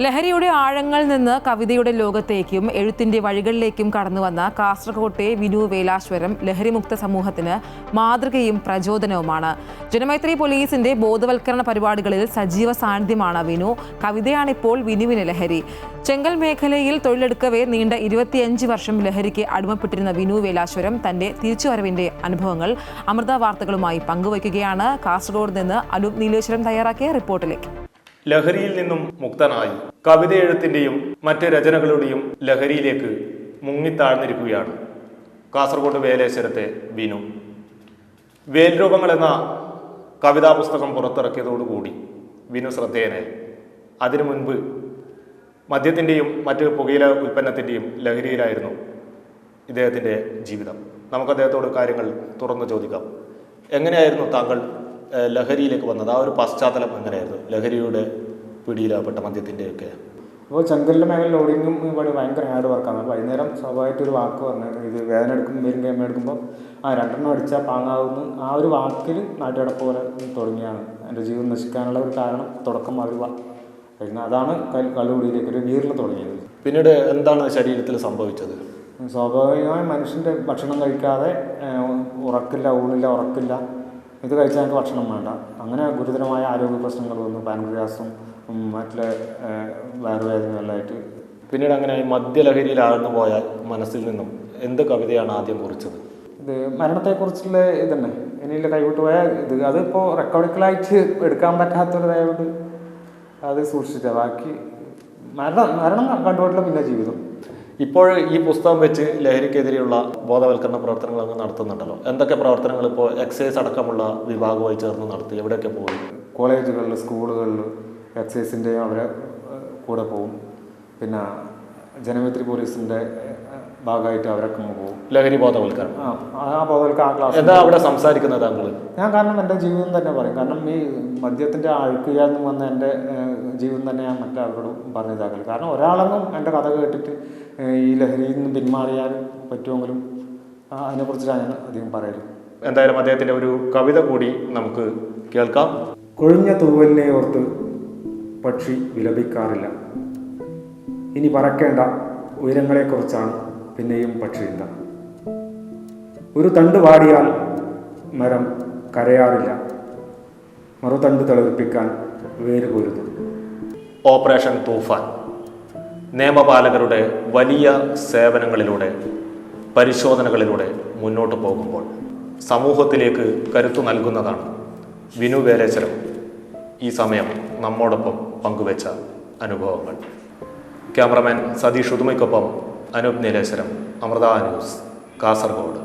ലഹരിയുടെ ആഴങ്ങളിൽ നിന്ന് കവിതയുടെ ലോകത്തേക്കും എഴുത്തിന്റെ വഴികളിലേക്കും കടന്നുവന്ന കാസർകോട്ടെ വിനു വേലാശ്വരം ലഹരിമുക്ത സമൂഹത്തിന് മാതൃകയും പ്രചോദനവുമാണ്. ജനമൈത്രി പോലീസിന്റെ ബോധവൽക്കരണ പരിപാടികളിൽ സജീവ സാന്നിധ്യമാണ് വിനു. കവിതയാണിപ്പോൾ വിനുവിന് ലഹരി. ചെങ്കൽ മേഖലയിൽ തൊഴിലെടുക്കവേ നീണ്ട 25 വർഷം ലഹരിക്ക് അടിമപ്പെട്ടിരുന്ന വിനു വേലാശ്വരം തന്റെ തിരിച്ചുവരവിന്റെ അനുഭവങ്ങൾ അമൃത വാർത്തകളുമായി പങ്കുവയ്ക്കുകയാണ്. കാസർഗോഡ് നിന്ന് അനൂപ് നീലേശ്വരം തയ്യാറാക്കിയ റിപ്പോർട്ടിലേക്ക്. ലഹരിയിൽ നിന്നും മുക്തനായി കവിത എഴുത്തിന്റെയും മറ്റ് രചനകളുടെയും ലഹരിയിലേക്ക് മുങ്ങിത്താഴ്ന്നിരിക്കുകയാണ് കാസർഗോഡ് വേലേശ്വരത്തെ വിനു. വേൽരൂപങ്ങൾ എന്ന കവിതാ പുസ്തകം പുറത്തിറക്കിയതോടുകൂടി വിനു ശ്രദ്ധേയനായി. അതിനു മുൻപ് മദ്യത്തിൻ്റെയും മറ്റ് പുകയില ഉൽപ്പന്നത്തിൻ്റെയും ലഹരിയിലായിരുന്നു ഇദ്ദേഹത്തിൻ്റെ ജീവിതം. നമുക്ക് അദ്ദേഹത്തോട് കാര്യങ്ങൾ തുറന്നു ചോദിക്കാം. എങ്ങനെയായിരുന്നു താങ്കൾ ലഹരിയിലേക്ക് വന്നത്? ആ ഒരു പശ്ചാത്തലം എങ്ങനെയായിരുന്നു? ലഹരിയുടെ പിടിയിലാപ്പെട്ട മദ്യത്തിൻ്റെയൊക്കെ. അപ്പോൾ ചെങ്കലിൻ്റെ മേഖല ലോഡിങ്ങും ഇവിടെ ഭയങ്കര ഹാർഡ് വർക്കാണ്. പറഞ്ഞേരം സ്വാഭാവികമായിട്ടൊരു വാക്ക് പറഞ്ഞത്, ഇത് വേദന എടുക്കുമ്പോൾ വരും ഗെയിം എടുക്കുമ്പോൾ രണ്ടെണ്ണം അടിച്ചാൽ പാങ്ങാവുന്ന ആ ഒരു വാക്കിൽ നാട്ടുകടപ്പ് പോലെ തുടങ്ങിയാണ് എൻ്റെ ജീവിതം നശിക്കാനുള്ള ഒരു കാരണം. തുടക്കം അവർ പിന്നെ അതാണ് കള്ളുകുടിയിലേക്ക് ഒരു വീറിൽ തുടങ്ങിയത്. പിന്നീട് എന്താണ് ശരീരത്തിൽ സംഭവിച്ചത്? സ്വാഭാവികമായി മനുഷ്യൻ്റെ ഭക്ഷണം കഴിക്കാതെ ഉറക്കില്ല, ഉറക്കില്ല. ഇത് കഴിച്ചാൽ ഞങ്ങൾക്ക് ഭക്ഷണം വേണ്ട. അങ്ങനെ ഗുരുതരമായ ആരോഗ്യ പ്രശ്നങ്ങൾ വന്നു. പാൻക്രിയാസും മറ്റുള്ള വയറുവേദനകളിലായിട്ട്. പിന്നീട് അങ്ങനെ മദ്യലഹരിയിലാഴ്ന്നു പോയാൽ മനസ്സിൽ നിന്നും എന്ത് കവിതയാണ് ആദ്യം കുറിച്ചത്? ഇത് മരണത്തെക്കുറിച്ചുള്ള ഇതന്നെ. ഇനിയില്ല കൈവിട്ട് പോയാൽ ഇത് അതിപ്പോൾ റെക്കോർഡിക്കലായിട്ട് എടുക്കാൻ പറ്റാത്തൊരിതായതുകൊണ്ട് അത് സൂക്ഷിച്ച. ബാക്കി മരണം കണ്ടുപോയിട്ടുള്ള പിന്നെ ജീവിതം. ഇപ്പോൾ ഈ പുസ്തകം വെച്ച് ലഹരിക്കെതിരെയുള്ള ബോധവൽക്കരണ പ്രവർത്തനങ്ങൾ അങ്ങ് നടത്തുന്നുണ്ടല്ലോ. എന്തൊക്കെ പ്രവർത്തനങ്ങൾ ഇപ്പോൾ എക്സൈസ് അടക്കമുള്ള വിഭാഗവുമായി ചേർന്ന് നടത്തി? എവിടെയൊക്കെ പോയി? കോളേജുകളിൽ, സ്കൂളുകളിൽ എക്സൈസിൻ്റെയും അവരെ കൂടെ പോകും. പിന്നെ ജനമൈത്രി പോലീസിൻ്റെ ഭാഗമായിട്ട് അവരൊക്കെ പോകും. ലഹരി ബോധവൽക്കരണം. ആ ബോധവൽക്കരണ ക്ലാസ്. എന്താ അവിടെ സംസാരിക്കുന്നത് താങ്കൾ? ഞാൻ കാരണം എൻ്റെ ജീവിതം തന്നെ പറയും. കാരണം ഈ മദ്യത്തിൻ്റെ അഴുക്കിൽ നിന്ന് വന്ന എൻ്റെ ജീവിതം തന്നെ ഞാൻ മറ്റവരോടും പറഞ്ഞതാക്കൽ. കാരണം ഒരാളെങ്കിലും എൻ്റെ കഥ കേട്ടിട്ട് ഈ ലഹരിയിൽ നിന്ന് പിന്മാറിയാൽ പറ്റുമെങ്കിലും അതിനെക്കുറിച്ചിട്ടാണ് ഞാൻ അധികം പറയല്. എന്തായാലും അദ്ദേഹത്തിൻ്റെ ഒരു കവിത കൂടി നമുക്ക് കേൾക്കാം. കൊഴിഞ്ഞ തൂവലിനെ ഓർത്ത് പക്ഷി വിലപിക്കാറില്ല. ഇനി പറക്കേണ്ട ഉയരങ്ങളെക്കുറിച്ചാണ് പിന്നെയും പക്ഷിയില്ല. ഒരു തണ്ട് വാടിയാൽ മരം കരയാറില്ല. മറുതണ്ട് തളിർപ്പിക്കാൻ വേര് പൊരുതു. ഓപ്പറേഷൻ തൂഫാൻ നിയമപാലകരുടെ വലിയ സേവനങ്ങളിലൂടെ, പരിശോധനകളിലൂടെ മുന്നോട്ട് പോകുമ്പോൾ സമൂഹത്തിലേക്ക് കരുത്തു നൽകുന്നതാണ് വിനു വേലേശ്വരം ഈ സമയം നമ്മോടൊപ്പം പങ്കുവെച്ച അനുഭവങ്ങൾ. ക്യാമറമാൻ സതീഷ് ഉദുമയ്ക്കൊപ്പം അനൂപ് നീലേശ്വരം, അമൃത ന്യൂസ്, കാസർഗോഡ്.